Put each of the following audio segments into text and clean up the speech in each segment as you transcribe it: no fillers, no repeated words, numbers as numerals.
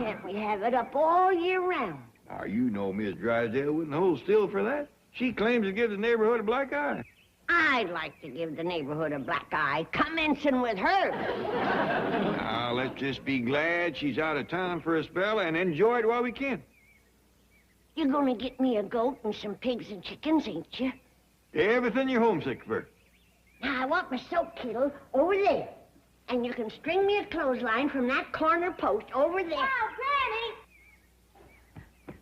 can't we have it up all year round? Now, you know Miss Drysdale wouldn't hold still for that. She claims to give the neighborhood a black eye. I'd like to give the neighborhood a black eye, commencing with her. Now, let's just be glad she's out of town for a spell and enjoy it while we can. You're gonna get me a goat and some pigs and chickens, ain't you? Everything you're homesick for. Now, I want my soap kettle over there. And you can string me a clothesline from that corner post over there. Wow, Granny!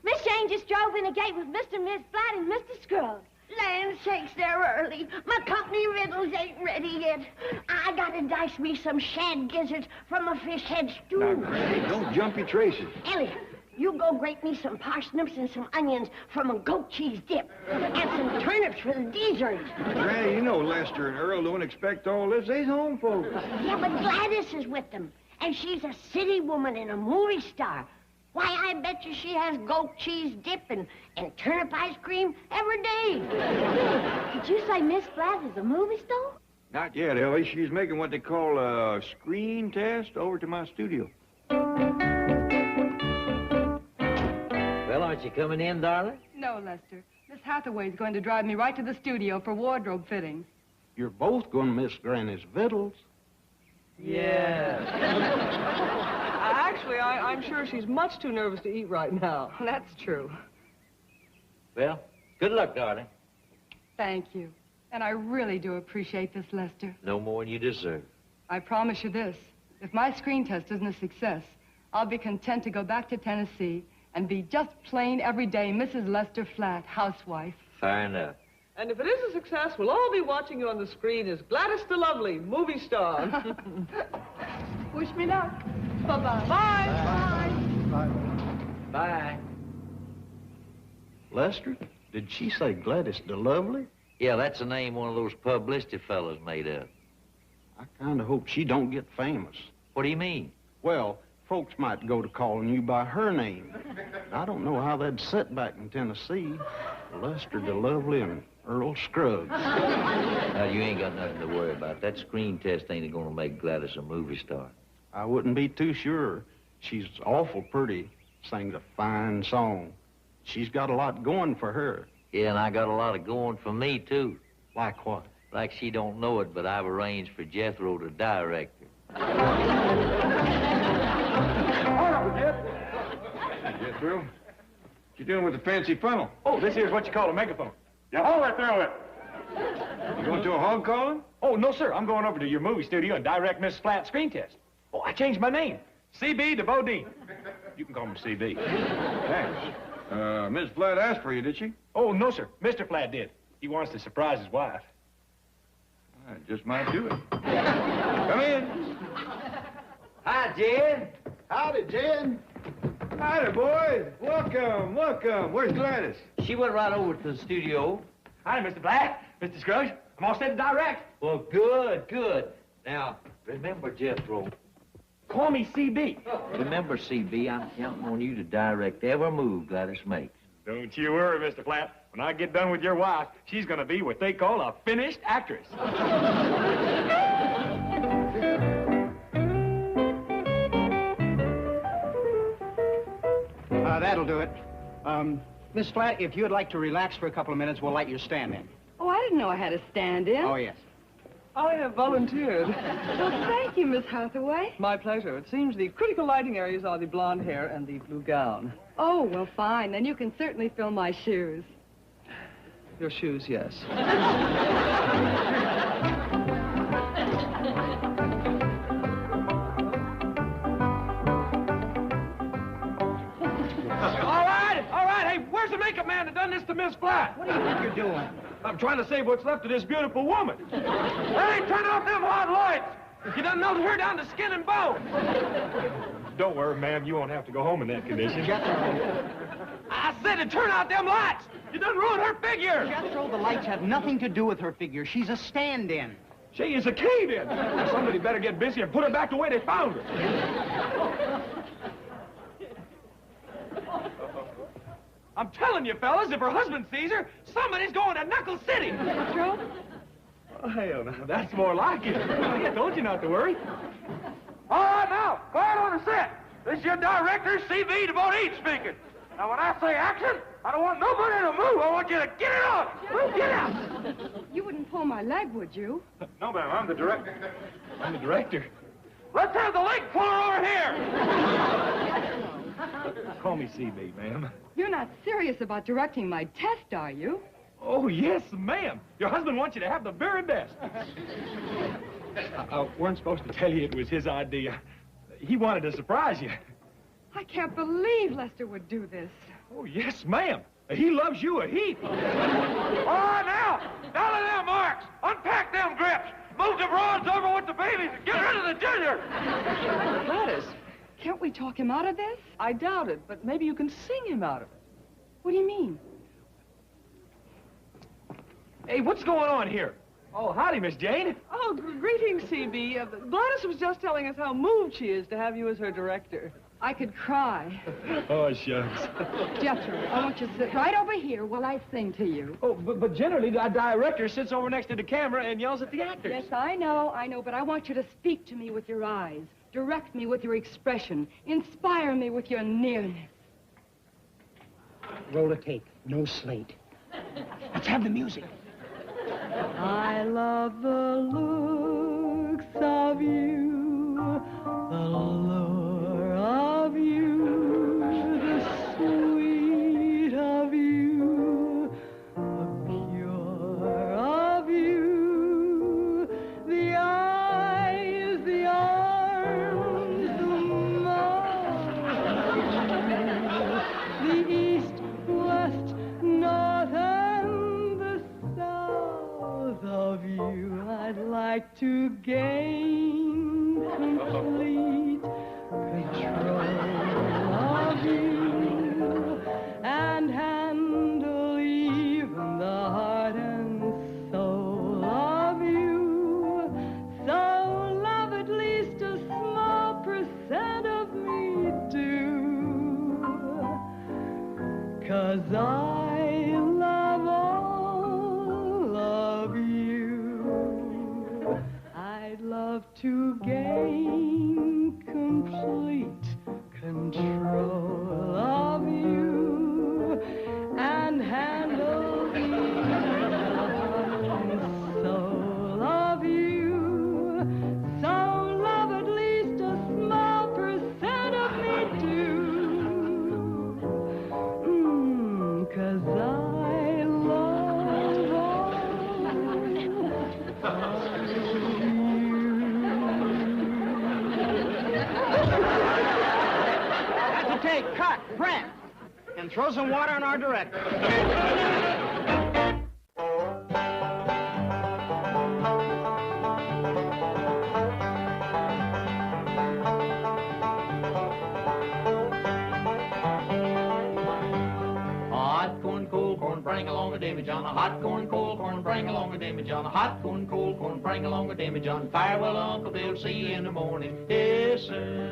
Miss Jane just drove in a gate with Mr. and Miss Flat and Mr. Scruggs. Land sakes, they're early. My company riddles ain't ready yet. I gotta dice me some shad gizzards from a fish head stew. Now, Granny, don't jump your traces. Elliot, you go grate me some parsnips and some onions from a goat cheese dip. And some turnips for the dessert. Granny, you know Lester and Earl don't expect all this. They's home folks. Yeah, but Gladys is with them. And she's a city woman and a movie star. Why, I bet you she has goat cheese dip and turnip ice cream every day. Did you say Miss Flat is a movie star? Not yet, Ellie. She's making what they call a screen test over to my studio. Well, aren't you coming in, darling? No, Lester. Miss Hathaway's going to drive me right to the studio for wardrobe fittings. You're both going to miss Granny's victuals. Yeah. Actually, I'm sure she's much too nervous to eat right now. That's true. Well, good luck, darling. Thank you. And I really do appreciate this, Lester. No more than you deserve. I promise you this. If my screen test isn't a success, I'll be content to go back to Tennessee and be just plain everyday Mrs. Lester Flat, housewife. Fair enough. And if it is a success, we'll all be watching you on the screen as Gladys the Lovely, movie star. Wish me luck. Bye-bye. Bye. Bye. Bye. Lester, did she say Gladys the Lovely? Yeah, that's a name one of those publicity fellas made up. I kind of hope she don't get famous. What do you mean? Well, folks might go to calling you by her name. I don't know how that'd sit back in Tennessee. Lester the Lovely and Earl Scruggs. Now, you ain't got nothing to worry about. That screen test ain't gonna make Gladys a movie star. I wouldn't be too sure. She's awful pretty, sings a fine song. She's got a lot going for her. Yeah, and I got a lot of going for me, too. Like what? Like she don't know it, but I've arranged for Jethro to direct her. Jethro, what you doing with the fancy funnel? Oh, this here's what you call a megaphone. You haul it through it. You going to a hog calling? Oh, no, sir. I'm going over to your movie studio and direct Miss Flat's screen test. Oh, I changed my name. CB to Bodine. You can call me CB. Thanks. Miss Flat asked for you, did she? Oh, no, sir. Mr. Flat did. He wants to surprise his wife. I just might do it. Come in. Hi, Jen. Howdy, Jen. Howdy, boys. Welcome, welcome. Where's Gladys? She went right over to the studio. Hi, Mr. Flat. Mr. Scruggs. I'm all set to direct. Well, good, good. Now, remember, Jethro. Call me CB. Remember, CB, I'm counting on you to direct every move Gladys makes. Don't you worry, Mr. Flat. When I get done with your wife, she's going to be what they call a finished actress. That'll do it. Miss Flat, if you'd like to relax for a couple of minutes, we'll light your stand in. Oh, I didn't know I had a stand-in. Oh, yes. I have volunteered. Well, thank you, Miss Hathaway. My pleasure. It seems the critical lighting areas are the blonde hair and the blue gown. Oh, well, fine. Then you can certainly fill my shoes. Your shoes, yes. All right. Hey, where's the makeup man that done this to Miss Flat? What do you think you're doing? I'm trying to save what's left of this beautiful woman. Hey, turn off them hot lights. You done melted her down to skin and bone. Don't worry, ma'am. You won't have to go home in that condition. I said to turn out them lights. You done ruined her figure. Jethro, the lights have nothing to do with her figure. She's a stand-in. She is a cave-in. Somebody better get busy and put her back the way they found her. I'm telling you, fellas, if her husband sees her, somebody's going to Knuckle City. Jethro? Oh, hell, no, that's more like it. I told you not to worry. All right, now, quiet on the set. This your director, CV, to both eat speaking. Now, when I say action, I don't want nobody to move. I want you to get it on. Get out. You wouldn't pull my leg, would you? No, ma'am, I'm the director. I'm the director. Let's have the leg puller over here. Call me CV, ma'am. You're not serious about directing my test, are you? Oh, yes, ma'am. Your husband wants you to have the very best. I weren't supposed to tell you it was his idea. He wanted to surprise you. I can't believe Lester would do this. Oh, yes, ma'am. He loves you a heap. All right, now to them marks. Unpack them grips. Move the broads over with the babies and get rid of the junior. Gladys, Can't we talk him out of this? I doubt it, but maybe you can sing him out of it. What do you mean? Hey, what's going on here? Oh, howdy, Miss Jane. Oh, greetings, CB. Gladys was just telling us how moved she is to have you as her director. I could cry. Oh, shucks. Jethro, I want you to sit right over here while I sing to you. Oh, but generally, the director sits over next to the camera and yells at the actors. Yes, I know, but I want you to speak to me with your eyes. Direct me with your expression. Inspire me with your nearness. Roll a tape, no slate. Let's have the music. I love the looks of you, the lure of you, the sweet of you, the pure of you, the eyes, the arms, the mouth, the east, west, north, and the south of you. I'd like to gain complete control of you and handle even the heart and soul of you. So love at least a small percent of me do, 'cause I love all of you. I'd love to gain complete control of you and handle the heart and soul of you. So love at least a small percent of me do. 'Cause I love all That's a take, cut, print. And throw some water on our director. Hot corn, cold corn, bring along a damage on. Hot corn, cold corn, bring along a damage on. Hot corn, cold corn, bring along a damage on. Farewell, Uncle Bill, see you in the morning. Yes, sir.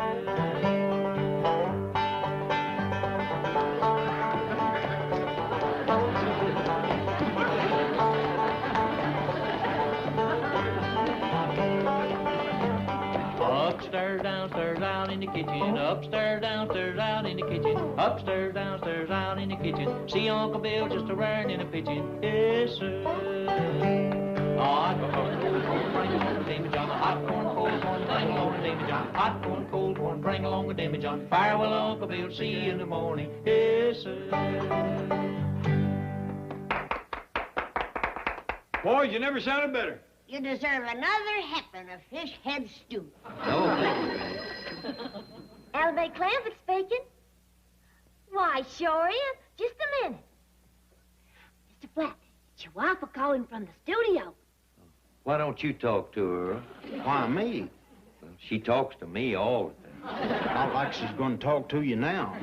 Upstairs, downstairs, out in the kitchen. Upstairs, downstairs, out in the kitchen. Upstairs, downstairs, out in the kitchen. See Uncle Bill just a-raring in a pitching. Yes, sir. Hot corn, cold corn, bring along a damage on. Hot corn, cold corn, bring along a damage on. Hot corn, cold corn, bring along a damage on. Farewell, Uncle Bill, see you in the morning. Yes, sir. Boys, you never sounded better. You deserve another heffin of fish head stew. Elevate clams speaking. Why, sure is. Just a minute. Mr. Flat, it's your wife calling from the studio. Why don't you talk to her? Why me? She talks to me all the time. Not like she's going to talk to you now.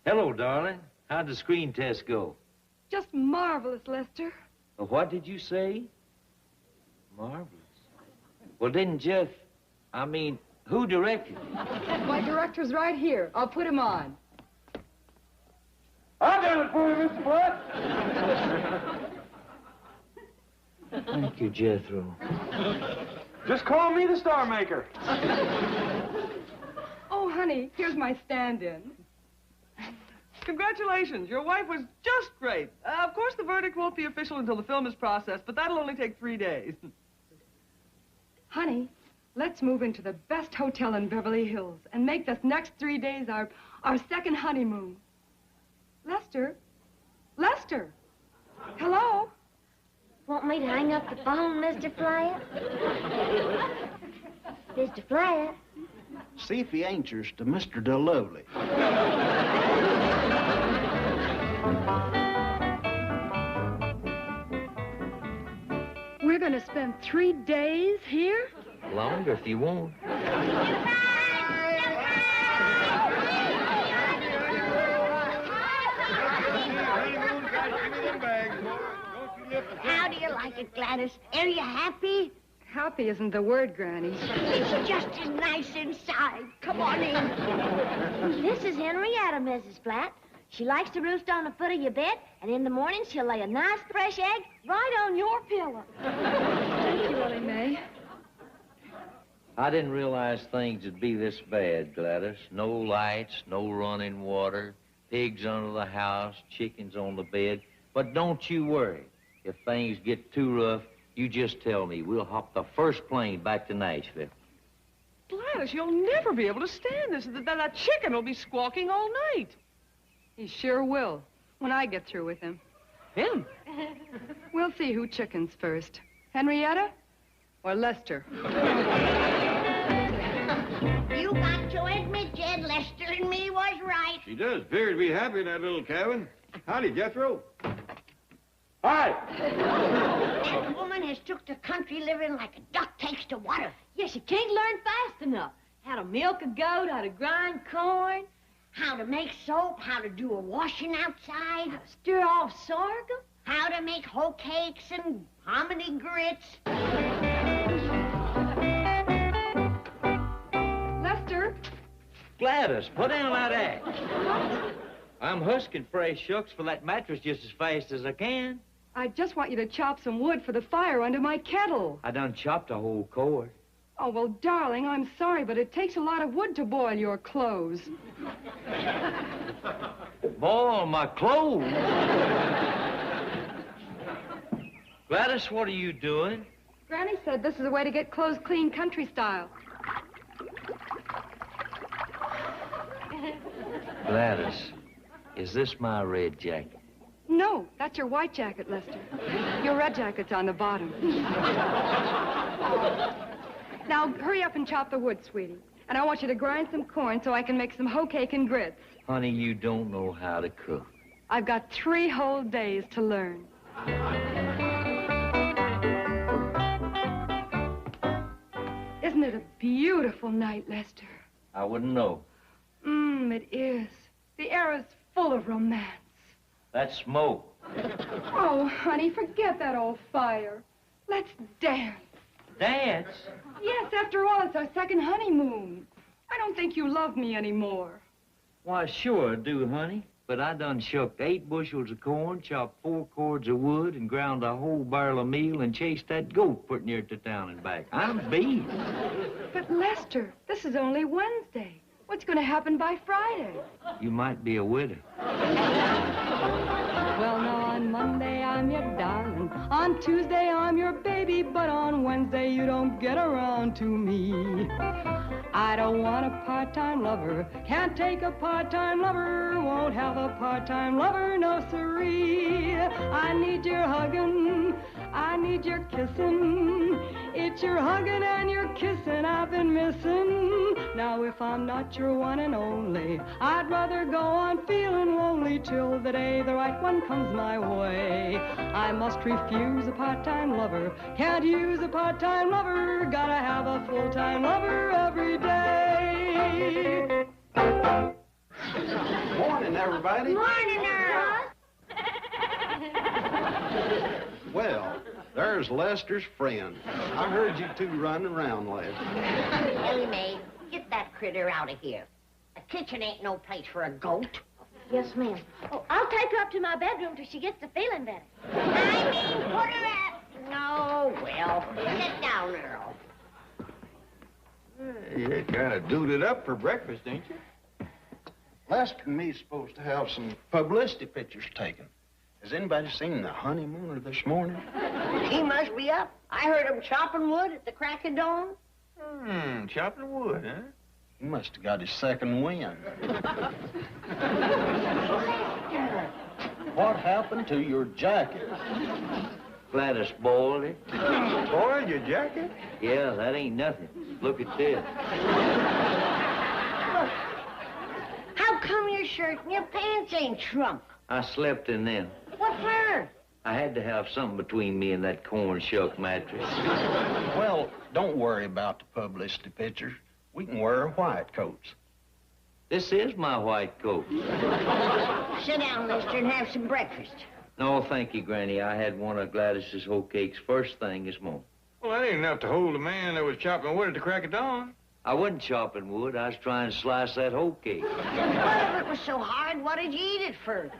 Hello, darling. How'd the screen test go? Just marvelous, Lester. What did you say? Marvelous. Well, didn't who directed it? My director's right here. I'll put him on. I did it for you, Mr. Flat. Thank you, Jethro. Just call me the Star Maker. Oh, honey, here's my stand-in. Congratulations. Your wife was just great. Of course, the verdict won't be official until the film is processed, but that'll only take 3 days. Honey, let's move into the best hotel in Beverly Hills and make this next 3 days our second honeymoon. Lester? Lester? Hello? Want me to hang up the phone, Mr. Flatt? Mr. Flatt? See if he answers to Mr. DeLovely. We're going to spend 3 days here? Longer if you want. How do you like it, Gladys? Are you happy? Happy isn't the word, Granny. It's just as nice inside. Come on in. This is Henrietta, Mrs. Flatt. She likes to roost on the foot of your bed, and in the morning she'll lay a nice fresh egg right on your pillow. Thank you, Willie Mae. I didn't realize things would be this bad, Gladys. No lights, no running water, pigs under the house, chickens on the bed. But don't you worry. If things get too rough, you just tell me. We'll hop the first plane back to Nashville. Gladys, you'll never be able to stand this. That chicken will be squawking all night. He sure will, when I get through with him. Him? We'll see who chickens first. Henrietta or Lester? You got to admit, Jed, Lester and me was right. She does appear to be happy in that little cabin. Howdy, Jethro. Hi. That woman has took to country living like a duck takes to water. Yeah, she can't learn fast enough. How to milk a goat, how to grind corn, How to make soap, how to do a washing outside, how to stir off sorghum. how to make hoe cakes and hominy grits. Lester? Gladys, put down that axe. I'm husking fresh shucks for that mattress just as fast as I can. I just want you to chop some wood for the fire under my kettle. I done chopped a whole cord. Oh, well, darling, I'm sorry, but it takes a lot of wood to boil your clothes. Boy, my clothes. Gladys, what are you doing? Granny said this is a way to get clothes clean country style. Gladys, is this my red jacket? No, that's your white jacket, Lester. Your red jacket's on the bottom. Now, hurry up and chop the wood, sweetie. And I want you to grind some corn so I can make some hoe cake and grits. Honey, you don't know how to cook. I've got 3 whole days to learn. Isn't it a beautiful night, Lester? I wouldn't know. It is. The air is full of romance. That's smoke. Oh, honey, forget that old fire. Let's dance. Dance? Yes, after all, it's our second honeymoon. I don't think you love me anymore. Why, sure I do, honey. But I done shucked 8 bushels of corn, chopped 4 cords of wood, and ground a whole barrel of meal and chased that goat pretty near to town and back. I'm beat. But, Lester, this is only Wednesday. What's going to happen by Friday? You might be a widow. Well, now, on Monday, I'm your darling. On Tuesday, I'm your baby. But on Wednesday, you don't get around to me. I don't want a part-time lover. Can't take a part-time lover. Won't have a part-time lover, no siree. I need your hugging. I need your kissing. It's your hugging and your kissing I've been missing. Now, if I'm not your one and only, I'd rather go on feeling lonely till the day the right one comes my way. I must refuse a part-time lover. Can't use a part-time lover. Gotta have a full-time lover every day. Morning, everybody. Morning, Earl. Well, there's Lester's friend. I heard you two running around last night. Ellie Mae, get that critter out of here. A kitchen ain't no place for a goat. Yes, ma'am. Oh, I'll take her up to my bedroom till she gets to feeling better. I mean, put her at... No, well, sit down, Earl. You're kind of duded up for breakfast, ain't you? Lester and me's supposed to have some publicity pictures taken. Has anybody seen the honeymooner this morning? He must be up. I heard him chopping wood at the crack of dawn. Chopping wood, huh? He must have got his second wind. What happened to your jacket? Gladys spoiled it. Spoiled your jacket? Yeah, that ain't nothing. Look at this. How come your shirt and your pants ain't shrunk? I slept in them. What for? I had to have something between me and that corn shuck mattress. Well, don't worry about the publicity pictures. We can wear white coats. This is my white coat. Sit down, Lester, and have some breakfast. No, thank you, Granny. I had one of Gladys's hoe cakes first thing this morning. Well, that ain't enough to hold a man that was chopping wood at the crack of dawn. I wasn't chopping wood. I was trying to slice that hoe cake. Well, if it was so hard, what did you eat it for?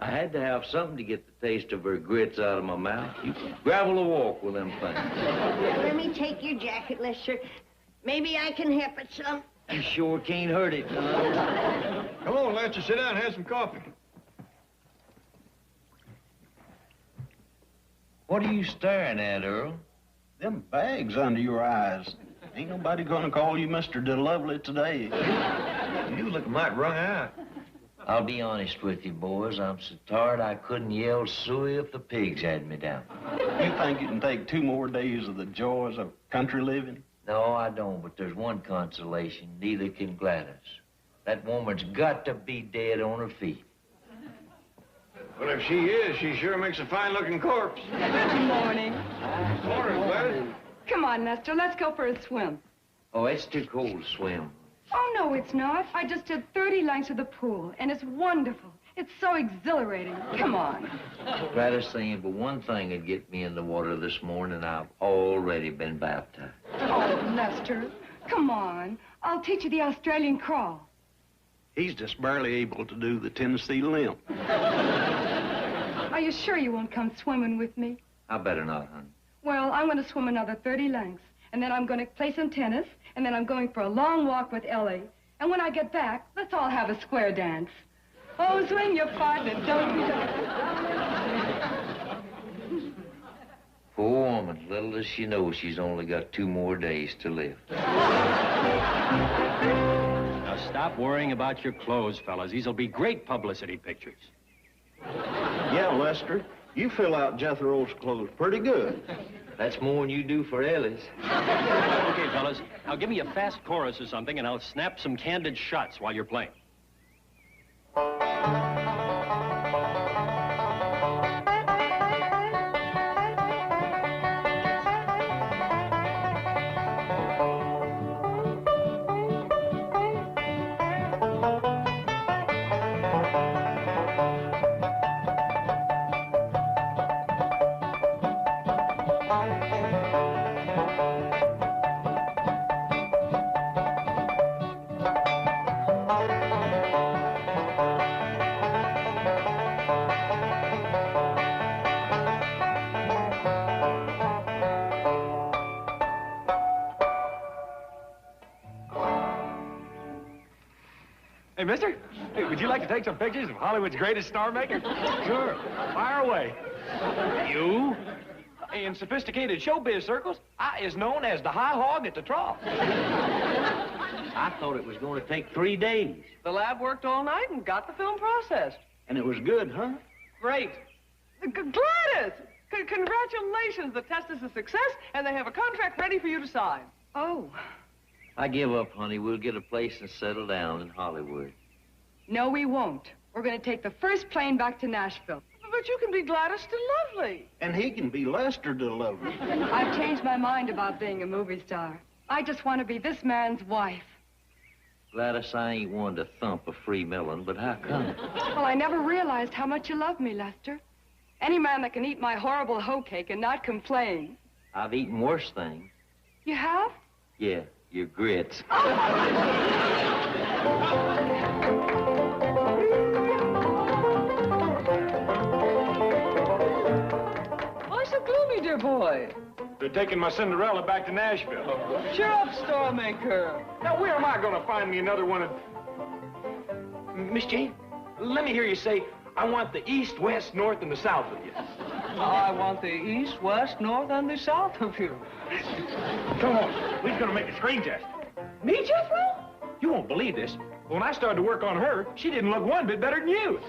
I had to have something to get the taste of her grits out of my mouth. You gravel a walk with them things. Let me take your jacket, Lester. Maybe I can help it some. You sure can't hurt it, son. Come on, Lester, sit down and have some coffee. What are you staring at, Earl? Them bags under your eyes. Ain't nobody gonna call you Mr. DeLovely today. You look mighty wrung out. I'll be honest with you, boys. I'm so tired I couldn't yell suey if the pigs had me down. You think you can take 2 more days of the joys of country living? No, I don't, but there's one consolation. Neither can Gladys. That woman's got to be dead on her feet. Well, if she is, she sure makes a fine-looking corpse. Good morning. Morning, Gladys. Come on, Lester, let's go for a swim. Oh, it's too cold to swim. Oh, no, it's not. I just did 30 lengths of the pool, and it's wonderful. It's so exhilarating. Come on. Gladys saying, but one thing would get me in the water this morning. I've already been baptized. Oh, Lester, come on. I'll teach you the Australian crawl. He's just barely able to do the Tennessee limp. Are you sure you won't come swimming with me? I better not, honey. Well, I'm going to swim another 30 lengths, and then I'm going to play some tennis, and then I'm going for a long walk with Ellie. And when I get back, let's all have a square dance. Oh, swing your partner, don't be Poor woman, little does she know she's only got 2 more days to live. Now stop worrying about your clothes, fellas. These'll be great publicity pictures. Yeah, Lester, you fill out Jethro's clothes pretty good. That's more than you do for Ellie's. Okay, fellas, now give me a fast chorus or something, and I'll snap some candid shots while you're playing. Hey, mister, hey, would you like to take some pictures of Hollywood's greatest star maker? Sure. Fire away. You? In sophisticated showbiz circles, I is known as the high hog at the trough. I thought it was going to take 3 days. The lab worked all night and got the film processed. And it was good, huh? Great. Gladys! Congratulations. The test is a success, and they have a contract ready for you to sign. Oh, I give up, honey. We'll get a place and settle down in Hollywood. no, we won't. We're going to take the first plane back to Nashville. But you can be Gladys DeLovely. And he can be Lester DeLovely. I've changed my mind about being a movie star. I just want to be this man's wife. Gladys, I ain't one to thump a free melon, but how come? Well, I never realized how much you love me, Lester. Any man that can eat my horrible hoe cake and not complain. I've eaten worse things. You have? Yeah, your grits. Why so gloomy, dear boy? They're taking my Cinderella back to Nashville. Cheer up, store maker. Now, where am I going to find me another one of... Miss Jane, let me hear you say, I want the east, west, north, and the south of you. I want the east, west, north, and the south of you. Come on, we're going to make a screen test. Me, Jethro? You won't believe this. When I started to work on her, she didn't look one bit better than you.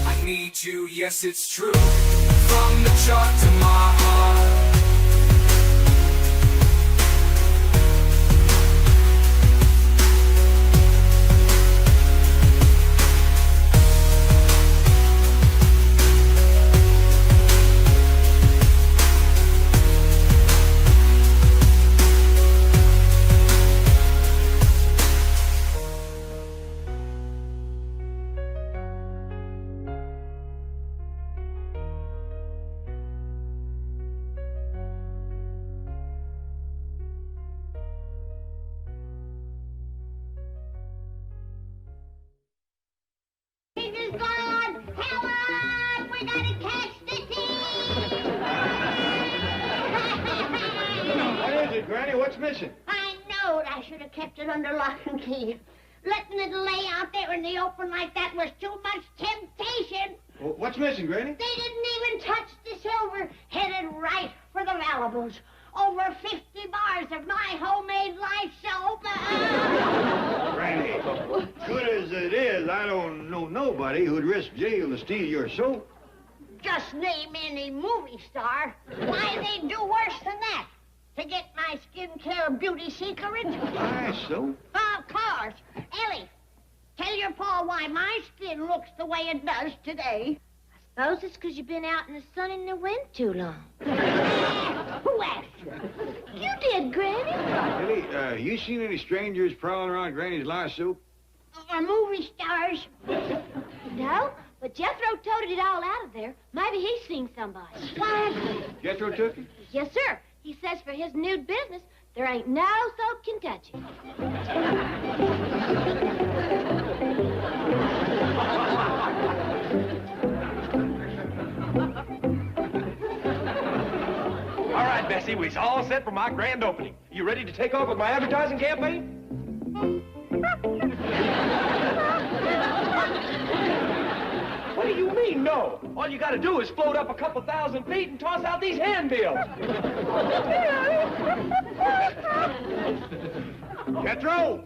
I need you, yes, it's true. From the chart to my heart. Granny, what's missing? I knowed I should have kept it under lock and key. Letting it lay out there in the open like that was too much temptation. Well, what's missing, Granny? They didn't even touch the silver. Headed right for the valuables. Over 50 bars of my homemade life soap. Granny, good as it is, I don't know nobody who'd risk jail to steal your soap. Just name any movie star. Why, they'd do worse than that. To get my skincare beauty secret? My soap? Of course. Ellie, tell your pa why my skin looks the way it does today. I suppose it's because you've been out in the sun and the wind too long. Who asked you? You did, Granny. Ellie, you seen any strangers prowling around Granny's lye soap? Or movie stars? No, but Jethro toted it all out of there. Maybe he's seen somebody. What? Jethro took it? Yes, sir. He says for his nude business, there ain't no soap can touch it. All right, Bessie, we's all set for my grand opening. You ready to take off with my advertising campaign? What do you mean, no? All you gotta do is float up a couple 1,000 feet and toss out these handbills. Jethro!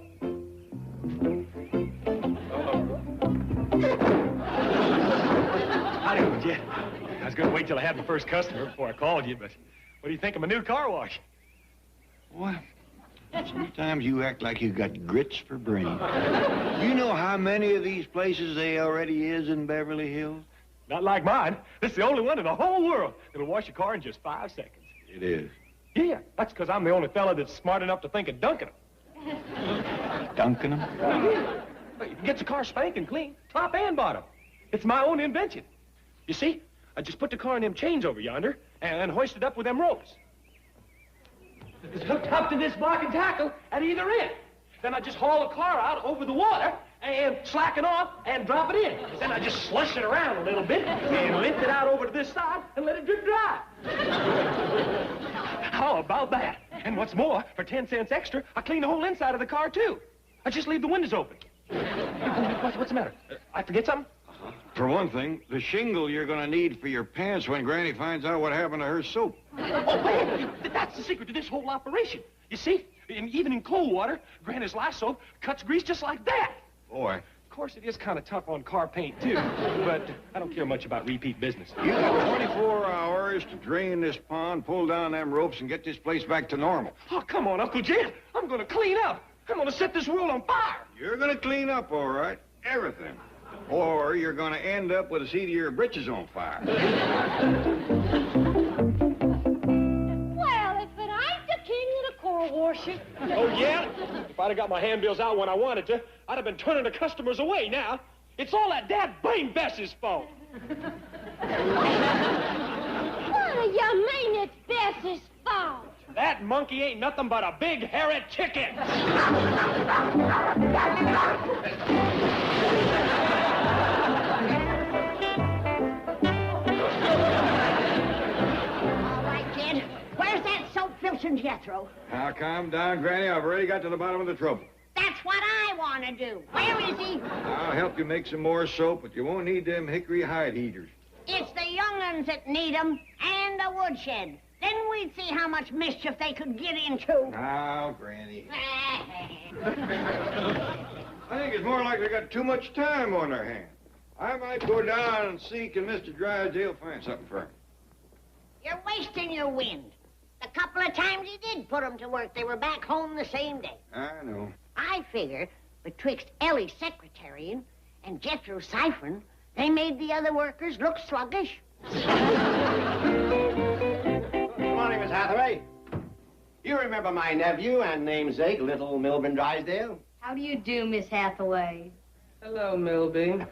How do you, Jet? I was gonna wait till I had my first customer before I called you, but what do you think of my new car wash? What? Sometimes you act like you got grits for brains. You know how many of these places there already is in Beverly Hills? Not like mine. This is the only one in the whole world that'll wash your car in just 5 seconds. It is. Yeah, that's because I'm the only fella that's smart enough to think of dunking them. Dunking them? Yeah. It gets the car spanking clean, top and bottom. It's my own invention. You see, I just put the car in them chains over yonder and hoist it up with them ropes. It's hooked up to this block and tackle at either end. Then I just haul the car out over the water and slacken off and drop it in. Then I just slush it around a little bit and lift it out over to this side and let it drip dry. How about that? And what's more, for 10 cents extra, I clean the whole inside of the car, too. I just leave the windows open. What's the matter? I forget something? For one thing, the shingle you're going to need for your pants when Granny finds out what happened to her soap. Oh, wait, that's the secret to this whole operation. You see, even in cold water, Granny's lye soap cuts grease just like that. Boy. Of course, it is kind of tough on car paint, too. But I don't care much about repeat business. You got 24 hours to drain this pond, pull down them ropes, and get this place back to normal. Oh, come on, Uncle Jet. I'm going to clean up. I'm going to set this world on fire. You're going to clean up, all right. Everything. Or you're going to end up with a seat of your britches on fire. Well, if it ain't the king of the car washing. Oh, yeah? If I'd have got my handbills out when I wanted to, I'd have been turning the customers away now. It's all that dad-brain Bess's fault. What do you mean it's Bess's fault? That monkey ain't nothing but a big, hairy chicken. All right, kid. Where's that soap filching Jethro? Now, calm down, Granny. I've already got to the bottom of the trouble. That's what I want to do. Where is he? I'll help you make some more soap, but you won't need them hickory hide heaters. It's the young'uns that need 'em, and the woodshed. Then we'd see how much mischief they could get into. Now, Granny. I think it's more like they got too much time on their hands. I might go down and see can Mr. Drysdale find something for him. You're wasting your wind. The couple of times you did put 'em to work, they were back home the same day. I know. I figure betwixt Ellie's secretarian and Jethro's ciphering, they made the other workers look sluggish. Good morning, Miss Hathaway. You remember my nephew and namesake, little Milburn Drysdale? How do you do, Miss Hathaway? Hello, Milby.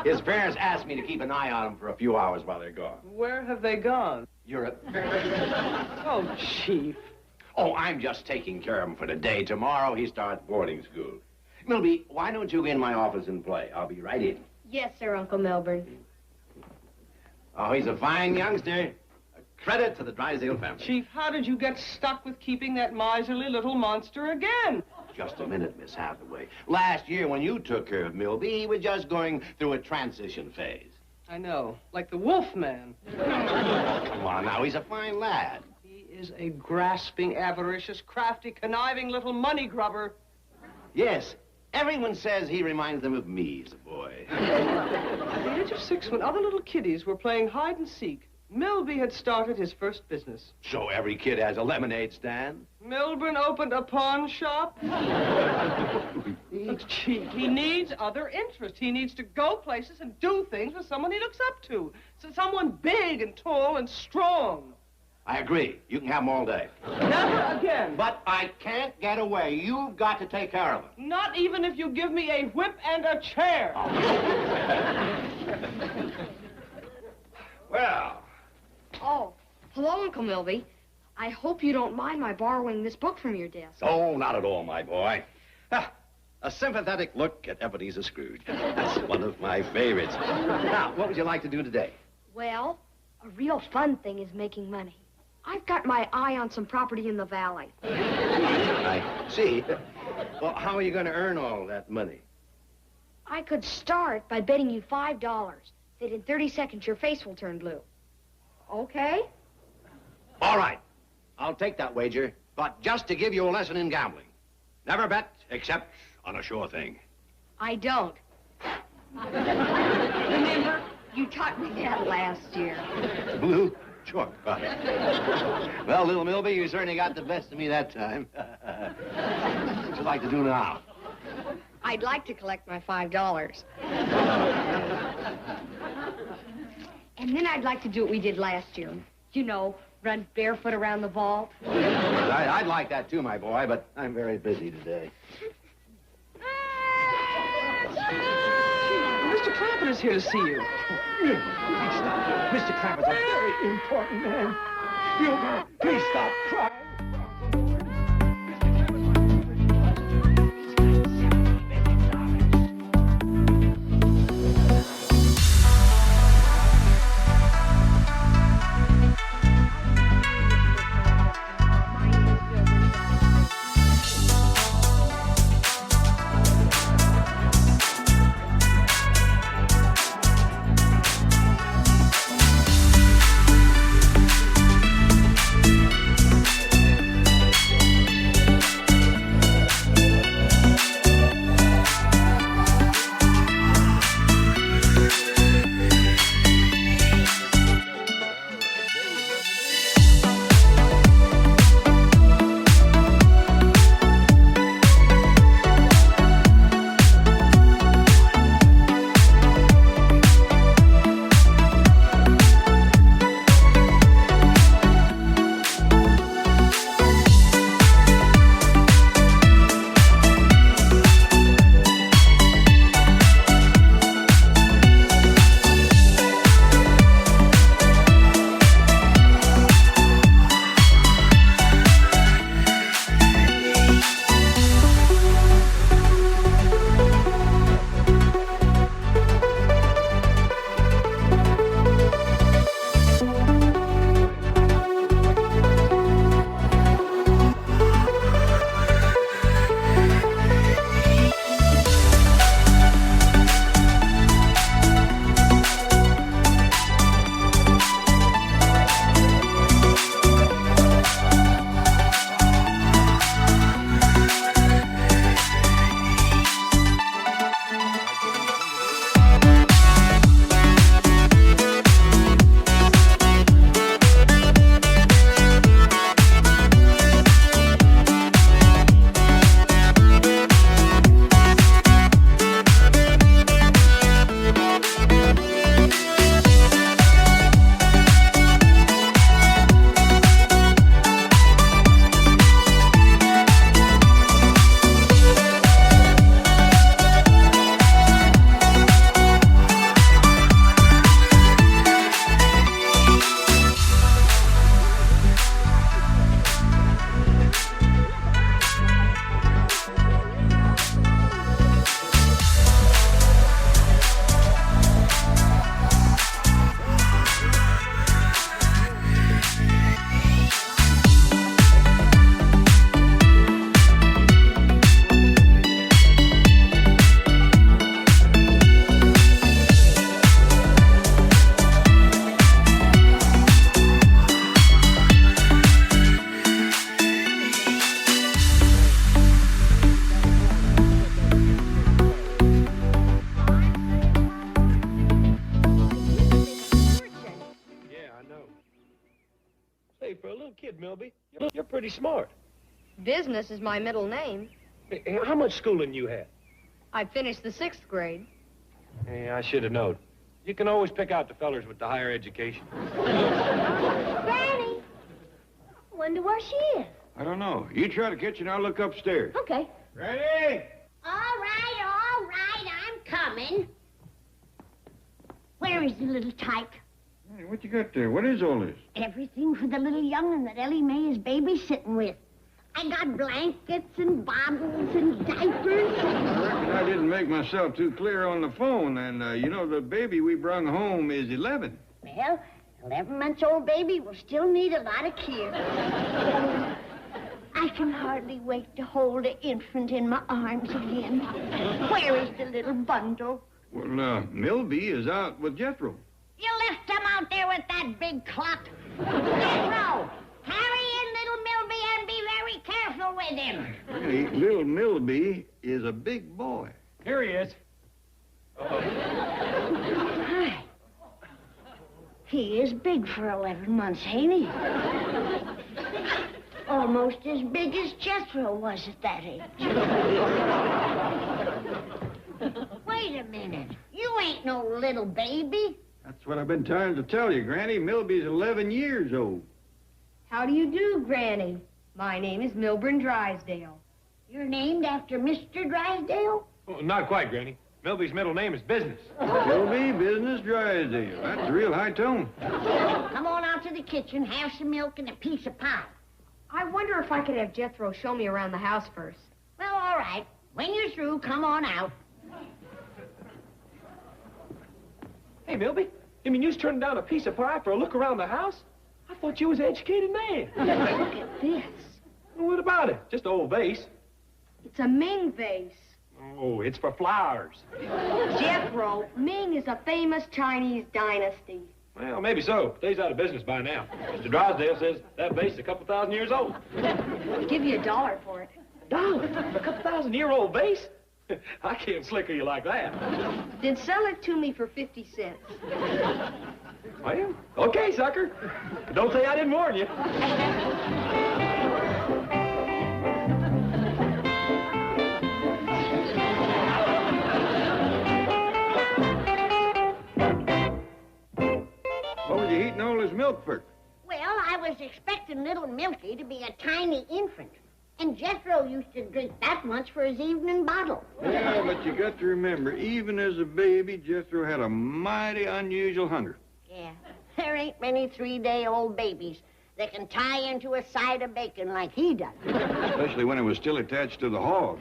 His parents asked me to keep an eye on him for a few hours while they're gone. Where have they gone? Europe. Oh, Chief. Oh, I'm just taking care of him for the day. Tomorrow he starts boarding school. Milby, why don't you go in my office and play? I'll be right in. Yes, sir, Uncle Milburn. Oh, he's a fine youngster. A credit to the Drysdale family. Chief, how did you get stuck with keeping that miserly little monster again? Just a minute, Miss Hathaway. Last year when you took care of Milby, he was just going through a transition phase. I know, like the wolf man. Come on now, he's a fine lad. He is a grasping, avaricious, crafty, conniving little money grubber. Yes, everyone says he reminds them of me as a boy. At the age of 6, when other little kiddies were playing hide and seek, Milby had started his first business. So every kid has a lemonade stand? Milburn opened a pawn shop. Look, Chief, he needs other interests. He needs to go places and do things with someone he looks up to. So someone big and tall and strong. I agree. You can have him all day. Never again. But I can't get away. You've got to take care of him. Not even if you give me a whip and a chair. Well. Oh, hello, Uncle Milby. I hope you don't mind my borrowing this book from your desk. Oh, not at all, my boy. A sympathetic look at Ebenezer Scrooge. That's one of my favorites. Now, what would you like to do today? Well, a real fun thing is making money. I've got my eye on some property in the valley. I see. Well, how are you going to earn all that money? I could start by betting you $5 that in 30 seconds your face will turn blue. Okay? All right. I'll take that wager, but just to give you a lesson in gambling. Never bet except on a sure thing. I don't. Remember, you taught me that last year. Blue? Sure. Well, little Milby, you certainly got the best of me that time. What would you like to do now? I'd like to collect my $5. And then I'd like to do what we did last year. You know, run barefoot around the vault. I'd like that too, my boy, but I'm very busy today. Mr. Clampett is here to see you. Please stop. Mr. Crapper's a very important man. Wilbur, please stop crying. Say, for a little kid, Milby, you're pretty smart. Business is my middle name. Hey, how much schooling you had? I finished the 6th grade. Hey, I should have known. You can always pick out the fellers with the higher education. Granny! Wonder where she is. I don't know. You try the kitchen, I'll look upstairs. Okay. Ready? All right, I'm coming. Where is the little tyke? Hey, what you got there? What is all this? Everything for the little young'un that Ellie Mae is babysitting with. I got blankets and bottles and diapers. I reckon I didn't make myself too clear on the phone, and, you know, the baby we brung home is 11. Well, 11-month-old baby will still need a lot of care. I can hardly wait to hold the infant in my arms again. Where is the little bundle? Well, Milby is out with Jethro. You left him out there with that big clock. Jethro, carry in little Milby and be very careful with him. Really, little Milby is a big boy. Here he is. Hi. He is big for 11 months, ain't he? Almost as big as Jethro was at that age. Wait a minute. You ain't no little baby. That's what I've been trying to tell you, Granny. Milby's 11 years old. How do you do, Granny? My name is Milburn Drysdale. You're named after Mr. Drysdale? Oh, not quite, Granny. Milby's middle name is Business. Milby Business Drysdale. That's a real high tone. Come on out to the kitchen, have some milk and a piece of pie. I wonder if I could have Jethro show me around the house first. Well, all right. When you're through, come on out. Hey, Milby, you mean you was turning down a piece of pie for a look around the house? I thought you was an educated man. Look at this. Well, what about it? Just an old vase. It's a Ming vase. Oh, it's for flowers. Jethro, Ming is a famous Chinese dynasty. Well, maybe so. They's out of business by now. Mr. Drysdale says that vase is a couple thousand years old. I'll give you $1 for it. $1 for a couple thousand-year-old vase? I can't slicker you like that. Then sell it to me for 50 cents. Well, okay, sucker. Don't say I didn't warn you. What was you heating all this milk for? Well, I was expecting little Milky to be a tiny infant. And Jethro used to drink that much for his evening bottle. Yeah, but you got to remember, even as a baby, Jethro had a mighty unusual hunger. Yeah, there ain't many 3-day-old babies that can tie into a side of bacon like he does. Especially when it was still attached to the hog.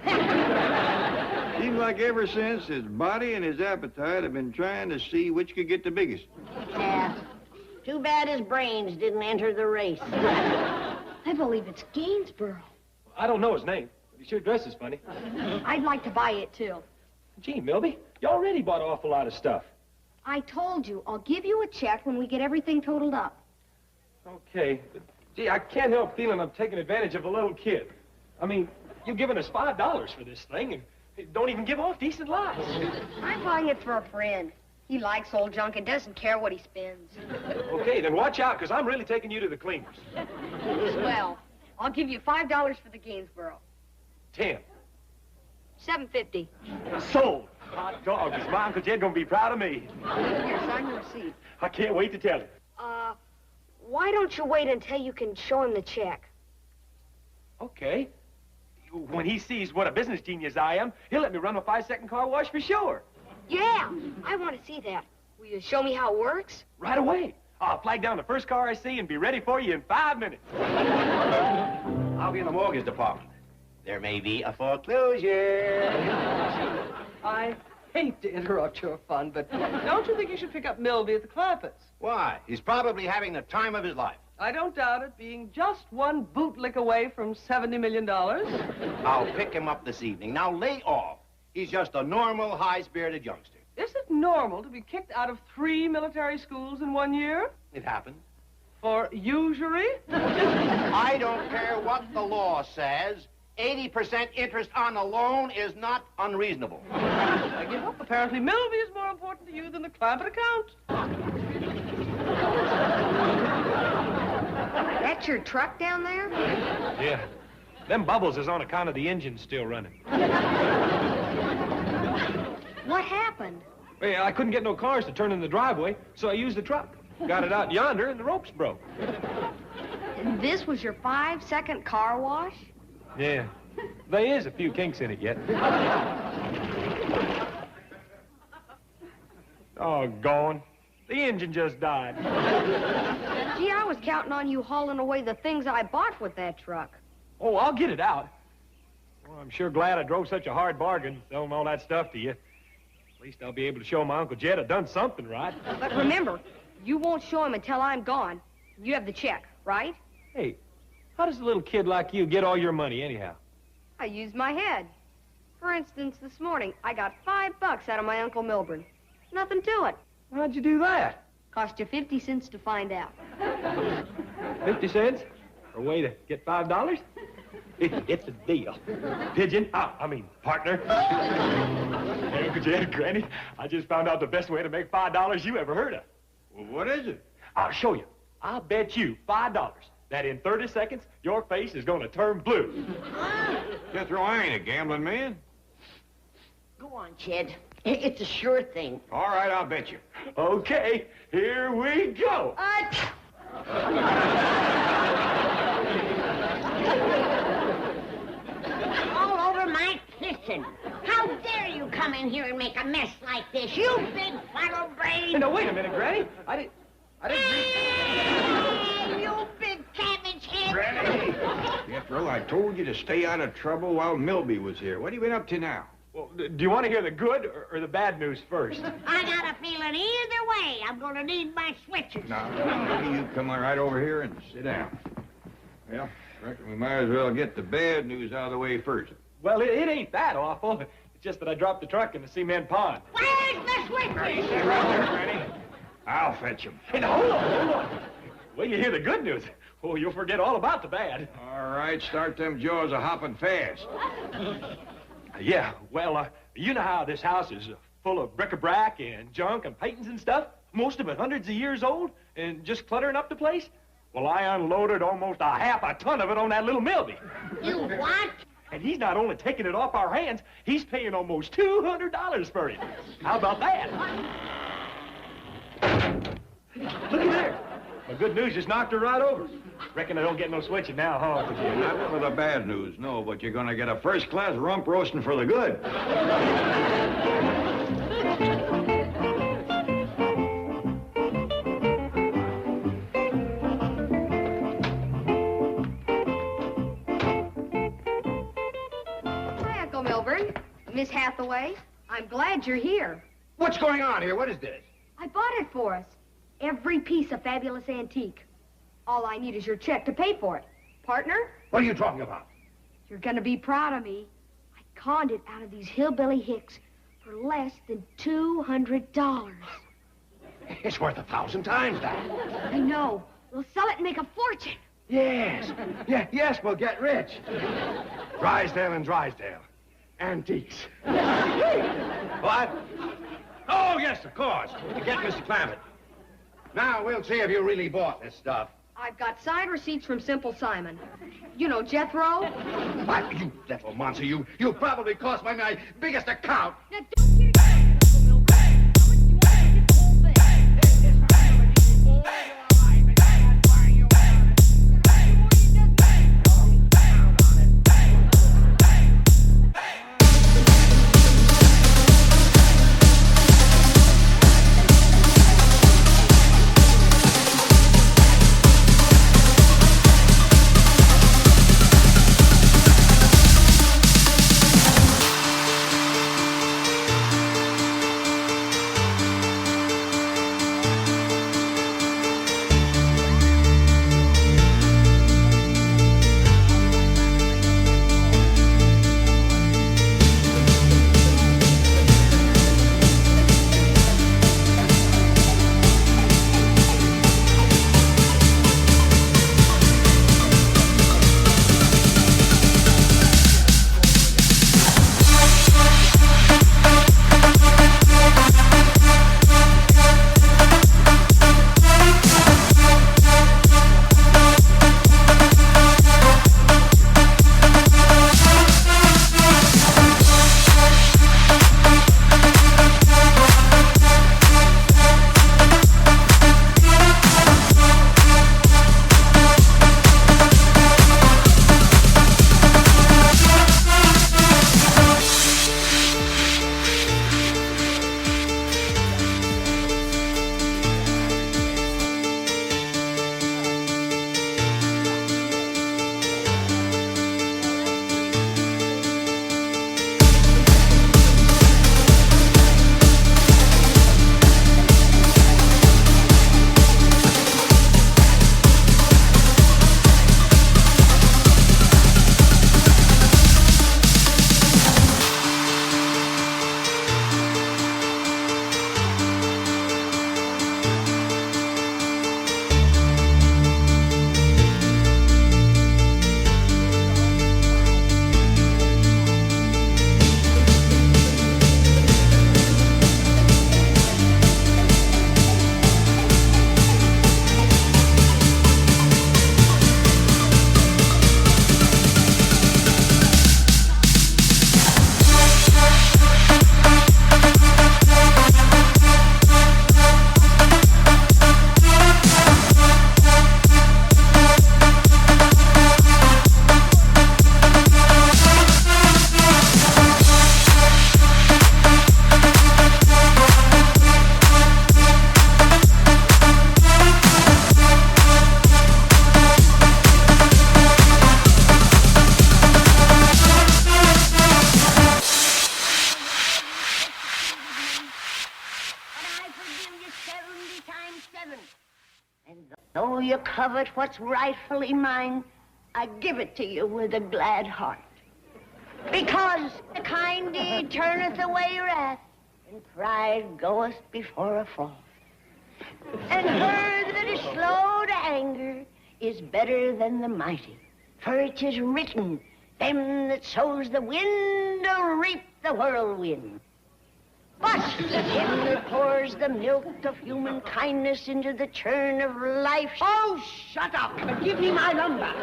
Seems like ever since, his body and his appetite have been trying to see which could get the biggest. Yeah, too bad his brains didn't enter the race. I believe it's Gainsborough. I don't know his name, but he sure dresses funny. I'd like to buy it, too. Gee, Milby, you already bought an awful lot of stuff. I told you, I'll give you a check when we get everything totaled up. Okay, but, gee, I can't help feeling I'm taking advantage of a little kid. I mean, you've given us $5 for this thing and don't even give off decent lots. I'm buying it for a friend. He likes old junk and doesn't care what he spends. Okay, then watch out, because I'm really taking you to the cleaners. Swell. I'll give you $5 for the Gainsborough. 10. $7.50. Sold. Hot dog, is my Uncle Jed gonna be proud of me. Here, sign your receipt. I can't wait to tell him. Why don't you wait until you can show him the check? Okay. When he sees what a business genius I am, he'll let me run a 5-second car wash for sure. Yeah, I want to see that. Will you show me how it works? Right away. I'll flag down the first car I see and be ready for you in 5 minutes. I'll be in the mortgage department. There may be a foreclosure. I hate to interrupt your fun, but don't you think you should pick up Milby at the Clampetts? Why? He's probably having the time of his life. I don't doubt it, being just one bootlick away from $70 million. I'll pick him up this evening. Now lay off. He's just a normal, high-spirited youngster. Is it normal to be kicked out of 3 military schools in 1 year? It happened. For usury? I don't care what the law says. 80% interest on a loan is not unreasonable. I give up. Apparently, Milby is more important to you than the Clampett account. That's your truck down there? Yeah. Them bubbles is on account of the engine still running. What happened? Well, I couldn't get no cars to turn in the driveway, so I used the truck. Got it out yonder, and the ropes broke. And this was your 5-second car wash? Yeah. There is a few kinks in it yet. Oh, gone. The engine just died. Gee, I was counting on you hauling away the things I bought with that truck. Oh, I'll get it out. Well, I'm sure glad I drove such a hard bargain, selling all that stuff to you. At least I'll be able to show my Uncle Jed I've done something right. But remember, you won't show him until I'm gone. You have the check, right? Hey, how does a little kid like you get all your money anyhow? I use my head. For instance, this morning, I got $5 out of my Uncle Milburn. Nothing to it. How'd you do that? Cost you 50 cents to find out. 50 cents? For a way to get $5? It's a deal. Pigeon, partner. Hey, Uncle Jed, Granny, I just found out the best way to make $5 you ever heard of. Well, what is it? I'll show you. I'll bet you $5 that in 30 seconds, your face is going to turn blue. Jethro, I ain't a gambling man. Go on, Jed. It's a sure thing. All right, I'll bet you. Okay, here we go. All over my kitchen. How dare you come in here and make a mess like this, you big funnel brain! Hey, no, wait a minute, Granny. I didn't... Hey, you big cabbage head! Granny! Jethro, I told you to stay out of trouble while Milby was here. What have you been up to now? Well, do you want to hear the good or the bad news first? I got a feeling either way I'm going to need my switches. No, maybe you come right over here and sit down. Well, reckon we might as well get the bad news out of the way first. Well, it ain't that awful. It's just that I dropped the truck in the cement pond. Where's the switches? Stay right there, Granny. I'll fetch them. Hey, now, hold on. Wait till you hear the good news. Oh, you'll forget all about the bad. All right, start them jaws a-hopping fast. Yeah, well, you know how this house is full of bric-a-brac and junk and paintings and stuff? Most of it hundreds of years old and just cluttering up the place? Well, I unloaded almost half a ton of it on that little Milby. You what? And he's not only taking it off our hands, he's paying almost $200 for it. How about that? Look at there. The good news just knocked her right over. Reckon I don't get no switching now, huh? Not for the bad news, no, but you're going to get a first-class rump roasting for the good. Hi, Uncle Milburn. Miss Hathaway. I'm glad you're here. What's going on here? What is this? I bought it for us. Every piece of fabulous antique. All I need is your check to pay for it. Partner? What are you talking about? You're gonna be proud of me. I conned it out of these hillbilly hicks for less than $200. It's worth 1,000 times that. I know. We'll sell it and make a fortune. Yes. Yes, we'll get rich. Drysdale and Drysdale. Antiques. What? Oh, yes, of course. To get Mr. Clammett. Now, we'll see if you really bought this stuff. I've got signed receipts from Simple Simon. You know Jethro? Why, you little monster, you probably cost my biggest account. Now, don't get excited, Uncle Milburn. How much do you want to get the whole thing? 7. And though you covet what's rightfully mine, I give it to you with a glad heart. Because a kind deed turneth away wrath, and pride goeth before a fall. And her that is slow to anger is better than the mighty. For it is written, them that sows the wind will reap the whirlwind. But him that pours the milk of human kindness into the churn of life... Oh, shut up and give me my lumber.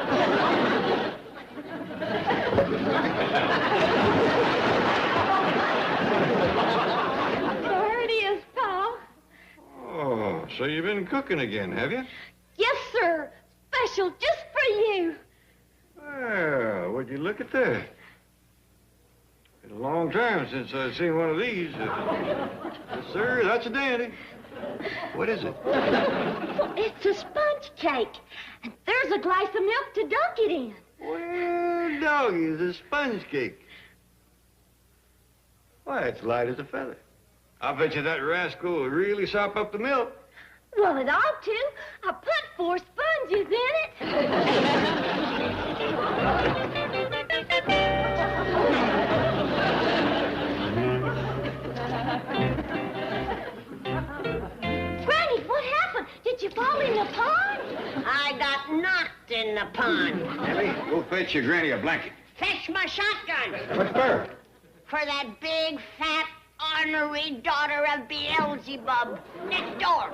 There it is, Pa. Oh, so you've been cooking again, have you? Yes, sir. Special just for you. Well, would you look at that? It's a long time since I've seen one of these. Yes, sir, that's a dandy. What is it? It's a sponge cake. And there's a glass of milk to dunk it in. Well, doggy, it's a sponge cake. Why, it's light as a feather. I'll bet you that rascal will really sop up the milk. Well, it ought to. I put 4 sponges in it. Granny, what happened? Did you fall in the pond? I got knocked in the pond. Ellie, go fetch your granny a blanket. Fetch my shotgun. What for? For that big, fat, ornery daughter of Beelzebub next door.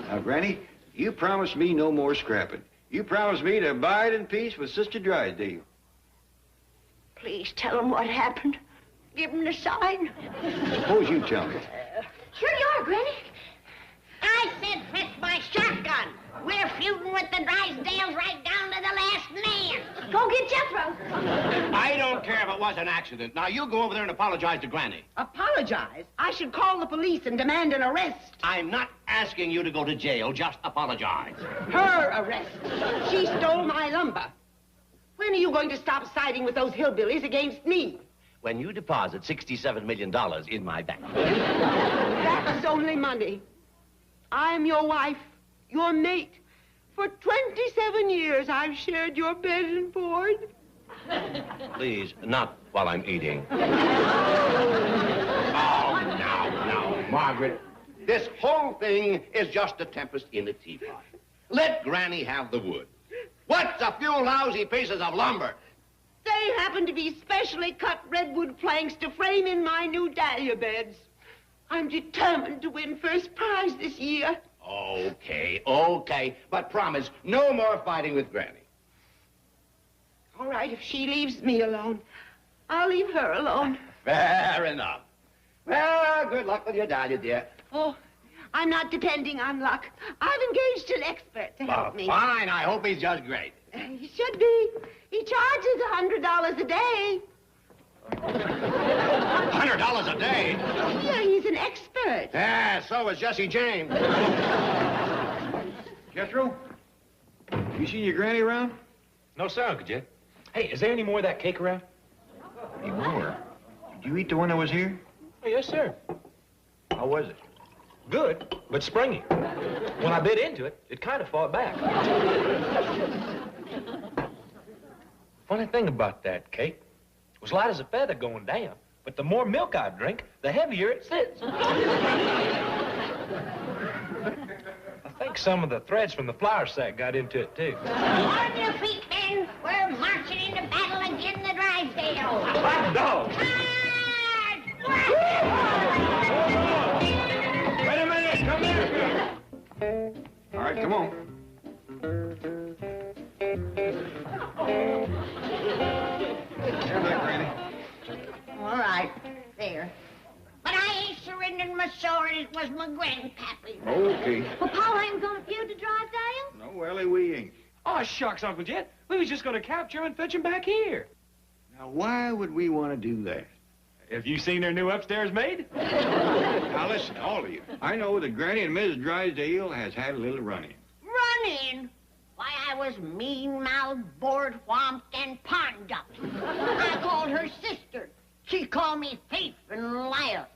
Now, Granny, you promised me no more scrapping. You promised me to abide in peace with Sister Drysdale. Please tell him what happened. Give him the sign. Suppose you tell me. Here you are, Granny. I said fetch my shotgun. We're feuding with the Drysdales right down to the last man. Go get Jethro. I don't care if it was an accident. Now, you go over there and apologize to Granny. Apologize? I should call the police and demand an arrest. I'm not asking you to go to jail. Just apologize. Her arrest. She stole my lumber. When are you going to stop siding with those hillbillies against me? When you deposit $67 million in my bank. That's only money. I'm your wife, your mate. For 27 years, I've shared your bed and board. Please, not while I'm eating. Oh, now, Margaret. This whole thing is just a tempest in a teapot. Let Granny have the wood. What's a few lousy pieces of lumber? They happen to be specially cut redwood planks to frame in my new dahlia beds. I'm determined to win first prize this year. Okay. But promise, no more fighting with Granny. All right, if she leaves me alone, I'll leave her alone. Fair enough. Well, good luck with your dahlia, dear. Oh, I'm not depending on luck. I've engaged an expert to help me. Fine, I hope he's just great. He should be. He charges $100 a day. $100 a day? Yeah, he's an expert. Yeah, so is Jesse James. Jethro, you seen your granny around? No, sir, Uncle Jed. Hey, is there any more of that cake around? Any more? Did you eat the one that was here? Oh, yes, sir. How was it? Good, but springy. When I bit into it, it kind of fought back. Funny thing about that cake, it was light as a feather going down, but the more milk I drink, the heavier it sits. I think some of the threads from the flour sack got into it, too. On your feet, men. We're marching into battle against the Drysdales. Hot dog! Wait a minute, come here. All right, come on. Stand back, Granny. All right, there. But I ain't surrendering my sword. It was my grandpappy. Okay. Well, Pa ain't gonna feud to Drysdale? No, Ellie, we ain't. Oh, shucks, Uncle Jed. We was just going to capture him and fetch him back here. Now, why would we want to do that? Have you seen their new upstairs maid? Now, listen, all of you. I know that Granny and Mrs. Drysdale has had a little run-in. Run-in? Why, I was mean-mouthed, board-whomped, and pond-dumped. I called her sister. She called me thief and liar.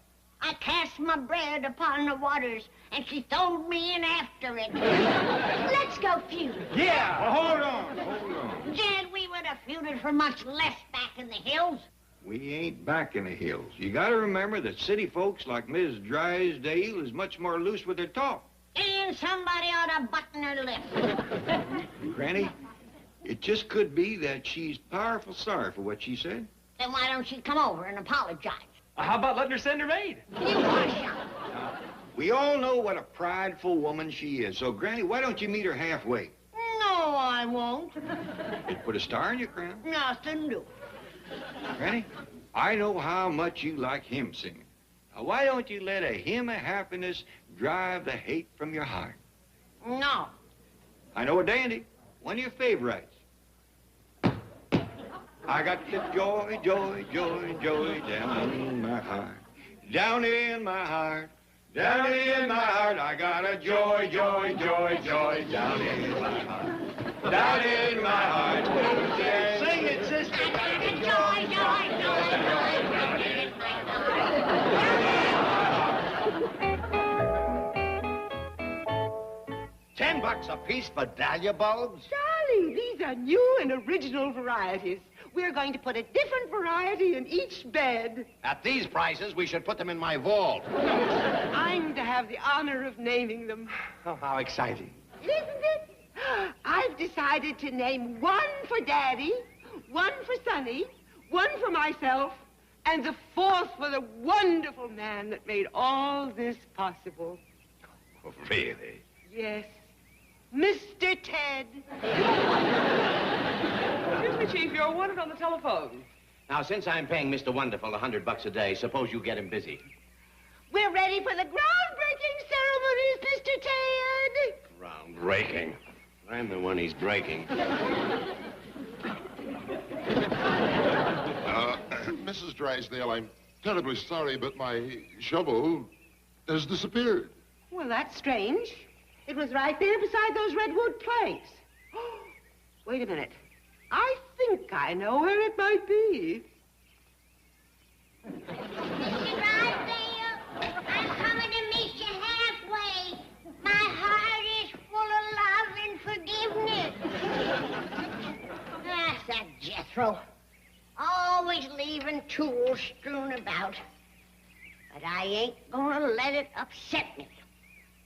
I cast my bread upon the waters, and she throwed me in after it. Let's go feud. Yeah, well, hold on. Jed, we would have feuded for much less back in the hills. We ain't back in the hills. You gotta remember that city folks like Miss Drysdale is much more loose with their talk. And somebody ought to button her lip. Granny, it just could be that she's powerful sorry for what she said. Then why don't she come over and apologize? How about letting her send her maid? You wash up. We all know what a prideful woman she is, so Granny, why don't you meet her halfway? No, I won't. It'd put a star in your crown. Nothing do. Granny, I know how much you like hymn singing. Now, why don't you let a hymn of happiness drive the hate from your heart? No. I know a dandy, one of your favorites. I got the joy, joy, joy, joy down in my heart. Down in my heart, down in my heart. I got a joy, joy, joy, joy down in my heart. Down in my heart. Sing it, sister. I got a joy, joy, joy, joy down in my heart. $10 a piece for dahlia bulbs? Darling, these are new and original varieties. We're going to put a different variety in each bed. At these prices, we should put them in my vault. I'm to have the honor of naming them. Oh, how exciting. Isn't it? I've decided to name one for Daddy, one for Sonny, one for myself, and the fourth for the wonderful man that made all this possible. Oh, really? Yes, Mr. Ted. Excuse me, Chief, you're wanted on the telephone. Now, since I'm paying Mr. Wonderful $100 a day, suppose you get him busy. We're ready for the groundbreaking ceremonies, Mr. Ted. Groundbreaking. I'm the one he's breaking. Mrs. Drysdale, I'm terribly sorry, but my shovel has disappeared. Well, that's strange. It was right there beside those redwood planks. Wait a minute. I think I know where it might be. Mr. Drysdale, I'm coming to meet you halfway. My heart is full of love and forgiveness. That's that Jethro. Always leaving tools strewn about. But I ain't gonna let it upset me.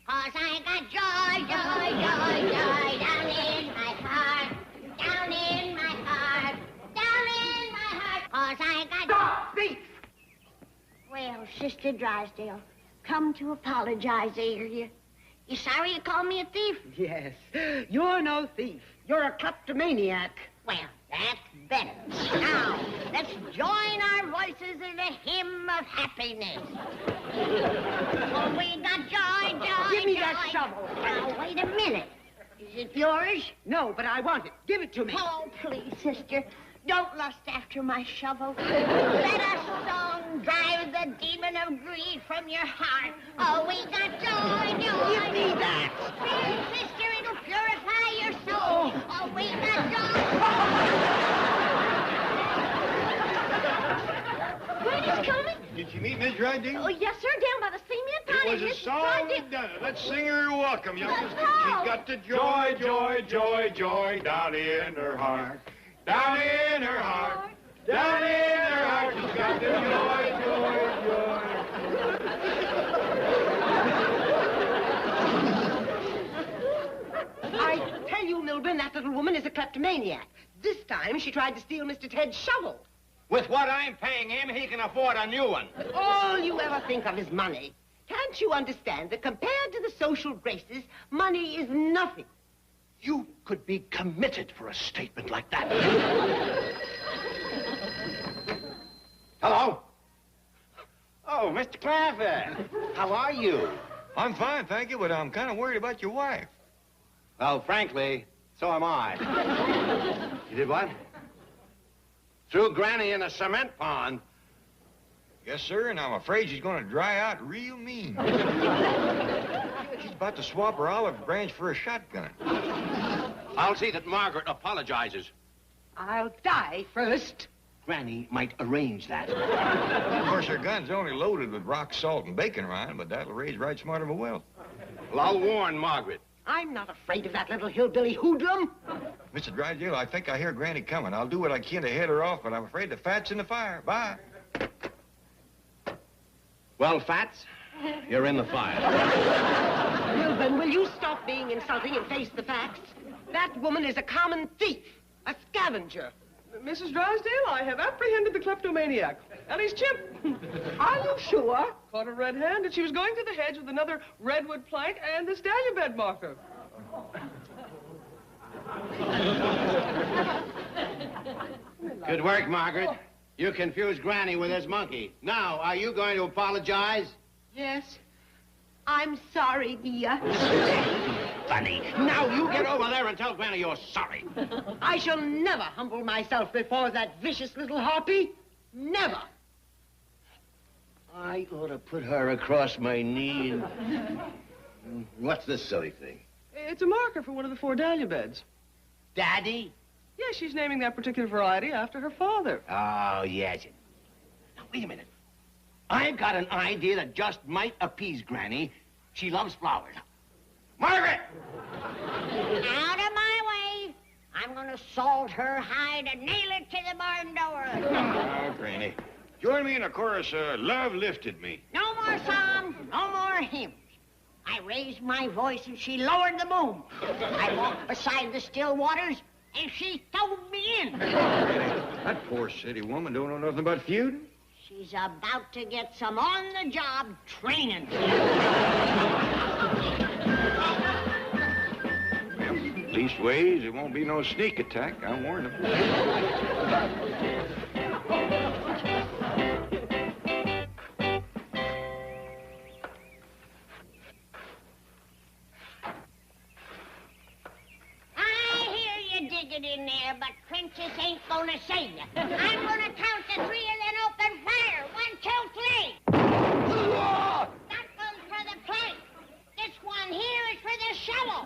'Cause I got joy, joy, joy, joy down in my heart. Down in my heart. Down in my heart. 'Cause I got... Stop, thief! Well, Sister Drysdale, come to apologize, ain't you? You sorry you called me a thief? Yes, you're no thief. You're a kleptomaniac. Well, that's better. Now, let's join our voices in a hymn of happiness. Oh, we got joy, joy, Give me joy. that shovel. Now, wait a minute. Is it yours? No, but I want it. Give it to me. Oh, please, sister. Don't lust after my shovel. Let a song drive the demon of greed from your heart. Oh, we got joy, joy. Give me that. Please, sister, it'll purify your soul. Oh, we got joy. Granny's coming? Did you meet Miss Drysdale? Oh, yes, sir, down by the cement pot. It was a Miss song Drysdale- that done it. Let's sing her welcome, youngsters. Oh. She's got the joy, joy, joy, joy down in her heart. Down in her heart. Down in her heart. She's got the joy, joy, joy. I tell you, Milburn, that little woman is a kleptomaniac. This time she tried to steal Mr. Ted's shovel. With what I'm paying him, he can afford a new one. All you ever think of is money. Can't you understand that compared to the social graces, money is nothing? You could be committed for a statement like that. Hello? Oh, Mr. Clafford. How are you? I'm fine, thank you, but I'm kind of worried about your wife. Well, frankly, so am I. You did what? Threw Granny in a cement pond. Yes, sir, and I'm afraid she's going to dry out real mean. She's about to swap her olive branch for a shotgun. I'll see that Margaret apologizes. I'll die first. Granny might arrange that. Of course, her gun's only loaded with rock salt and bacon rind, but that'll raise right smart of a well. Well, I'll warn Margaret. I'm not afraid of that little hillbilly hoodlum. Mr. Drysdale, I think I hear Granny coming. I'll do what I can to head her off, but I'm afraid the fat's in the fire. Bye. Well, Fats, you're in the fire. Wilburn, will you stop being insulting and face the facts? That woman is a common thief, a scavenger. Mrs. Drysdale, I have apprehended the kleptomaniac. Ellie's chimp. Are you sure? Caught her red-handed. She was going through the hedge with another redwood plank and this dahlia bed marker. Good work, Margaret. You confused Granny with his monkey. Now, are you going to apologize? Yes. I'm sorry, dear. Funny. Now you get over there and tell Granny you're sorry. I shall never humble myself before that vicious little harpy. Never. I ought to put her across my knee and... What's this silly thing? It's a marker for one of the 4 dahlia beds. Daddy? Yes, she's naming that particular variety after her father. Oh, yes. Now, wait a minute. I've got an idea that just might appease Granny. She loves flowers. Margaret! Out of my way. I'm going to salt her hide and nail it to the barn door. Oh, Granny. Join me in a chorus, Love Lifted Me. No more songs, no more hymns. I raised my voice and she lowered the boom. I walked beside the still waters and she thrown me in. That poor city woman don't know nothing about feuding. She's about to get some on-the-job training. Leastways, it won't be no sneak attack. I warned him. In there, but trenches ain't gonna save you. I'm gonna count to 3 and then open fire. 1, 2, 3. That goes for the plank. This one here is for the shovel.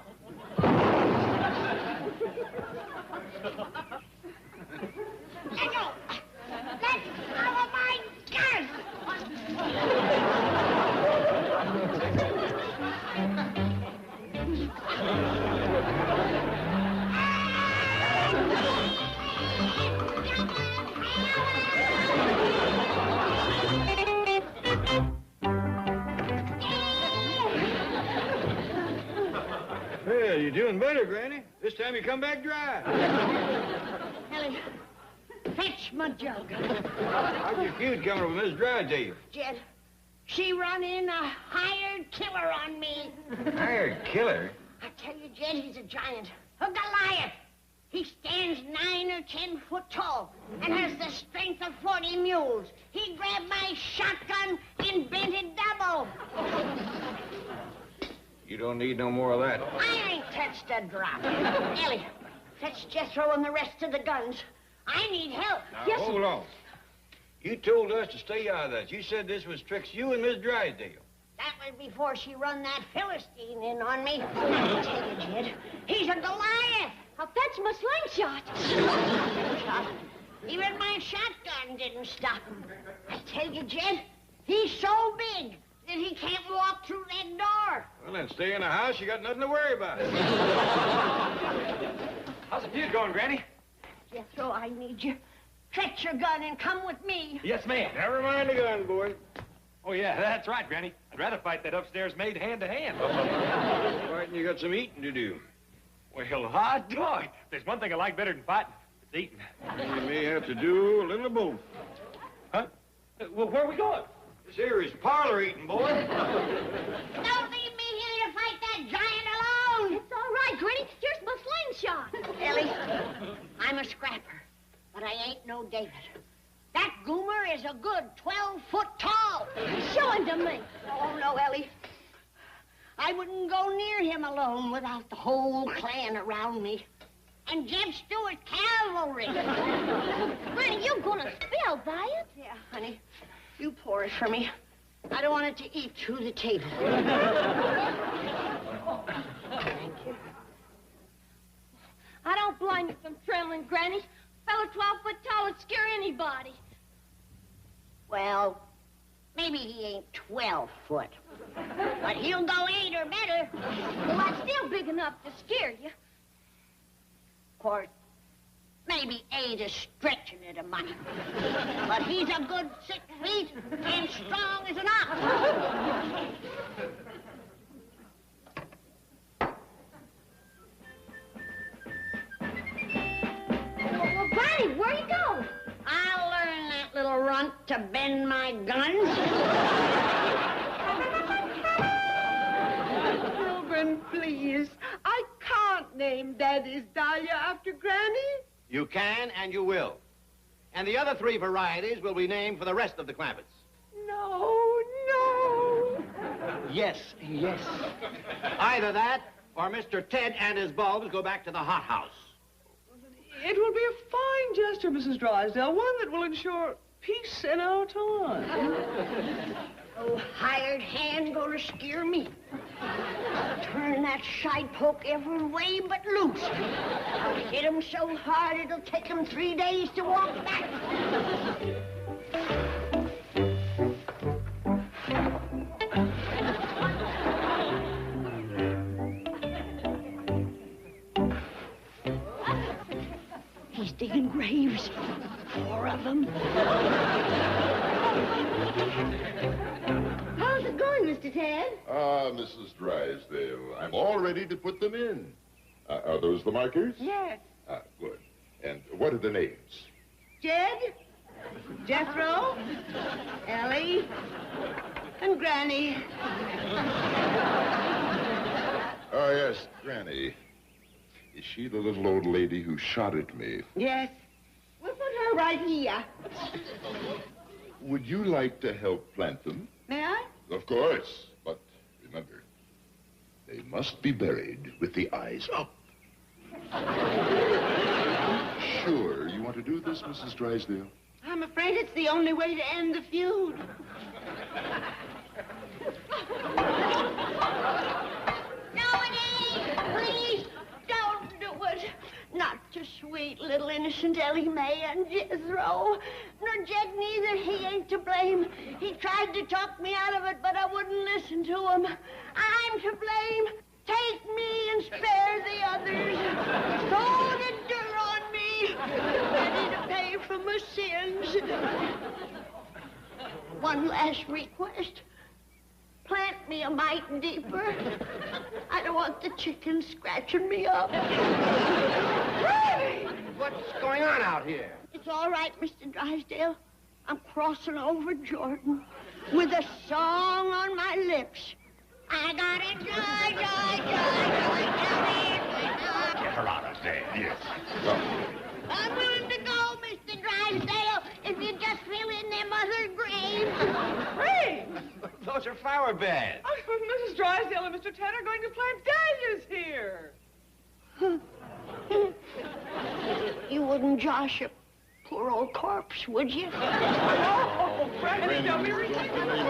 Let go. Let go of my gun. Well, you're doing better, Granny. This time you come back dry. Ellie, fetch my jug. How's your feud coming with Miss Drysdale? Jed, she run in a hired killer on me. Hired killer? I tell you, Jed, he's a giant. A Goliath. He stands 9 or 10 foot tall and has the strength of 40 mules. He grabbed my shotgun and bent it double. You don't need no more of that. I ain't touched a drop. Ellie, fetch Jethro and the rest of the guns. I need help. Now, hold on. You told us to stay out of that. You said this was tricks you and Miss Drysdale. That was before she run that Philistine in on me. I tell you, Jed, he's a Goliath. I'll fetch my slingshot. Even my shotgun didn't stop him. I tell you, Jed, he's so big that he can't walk through that door. Well, then stay in the house. You got nothing to worry about. How's the feud going, Granny? Jethro, I need you. Fetch your gun and come with me. Yes, ma'am. Never mind the gun, boy. Oh, yeah, that's right, Granny. I'd rather fight that upstairs maid hand-to-hand. Right, and you got some eating to do. Well, hot dog. There's one thing I like better than fighting. It's eating. You may have to do a little of both. Huh? Well, where are we going? This here is parlor eating, boy. Don't leave me here to fight that giant alone. It's all right, Granny. Here's my slingshot. Ellie, I'm a scrapper, but I ain't no David. That goomer is a good 12 foot tall. Show him to me. Oh, no, Ellie. I wouldn't go near him alone without the whole clan around me. And Jeb Stewart's cavalry. Granny, you're gonna spill, by it. Yeah, honey. You pour it for me. I don't want it to eat through the table. Thank you. I don't blame you for trembling, Granny. Fellow 12 foot tall would scare any anybody. Well, maybe he ain't 12 foot. But he'll go 8 or better. Well, that's still big enough to scare you. Of course, maybe 8 is stretching it a mite. But he's a good 6 feet and strong as an ox. Well, Granny, where you go? I'll learn that little runt to bend my guns. Children, please. I can't name Daddy's Dahlia after Granny. You can and you will. And the other 3 varieties will be named for the rest of the Clampetts. No, no. Yes, yes. Either that or Mr. Ted and his bulbs go back to the hothouse. It will be a fine gesture, Mrs. Drysdale, one that will ensure peace in our time. Oh, hired hand gonna scare me. Turn that side poke every way but loose. I'll hit him so hard it'll take him 3 days to walk back. He's digging graves. 4 of them. How's it going, Mr. Ted? Ah, Mrs. Drysdale, I'm all ready to put them in. Are those the markers? Yes. Ah, good. And what are the names? Jed, Jethro, Ellie, and Granny. Oh, yes, Granny. Is she the little old lady who shot at me? Yes. We'll put her right here. Would you like to help plant them? May I? Of course. But remember, they must be buried with the eyes up. Sure you want to do this, Mrs. Drysdale? I'm afraid it's the only way to end the feud. Nobody, please, don't do it. Not to sweet little innocent Ellie Mae and Jethro. Nor Jed neither. He ain't to blame. He tried to talk me out of it, but I wouldn't listen to him. I'm to blame. Take me and spare the others. Throw the dirt on me. Ready to pay for my sins. One last request. Plant me a mite deeper. I don't want the chickens scratching me up. What's going on out here? It's all right, Mr. Drysdale. I'm crossing over Jordan with a song on my lips. I got a joy, joy, joy, joy, down in my heart. Get her out of there, yes. I'm willing to go, Mr. Drysdale, if you just fill in them other graves. Hey! Those are flower beds. Oh, Mrs. Drysdale and Mr. Ted are going to plant dahlias here. You wouldn't josh a poor old corpse, would you? Oh, Granny, don't be ridiculous.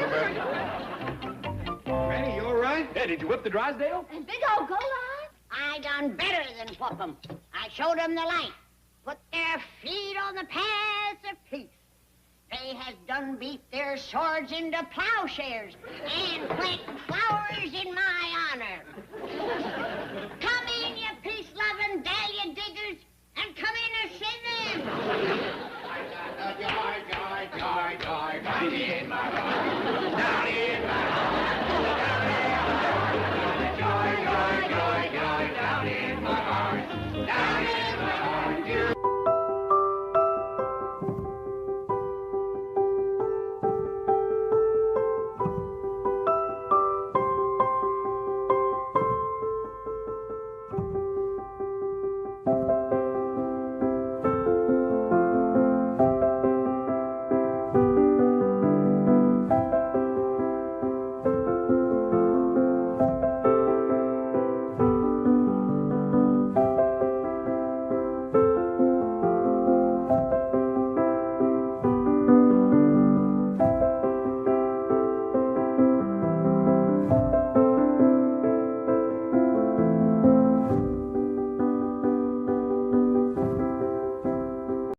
Granny, you all right? Yeah, did you whip the Drysdale? And big old go on. I done better than whoop 'em. I showed 'em the light. Put their feet on the path of peace. They has done beat their swords into plowshares and plant flowers in my honor.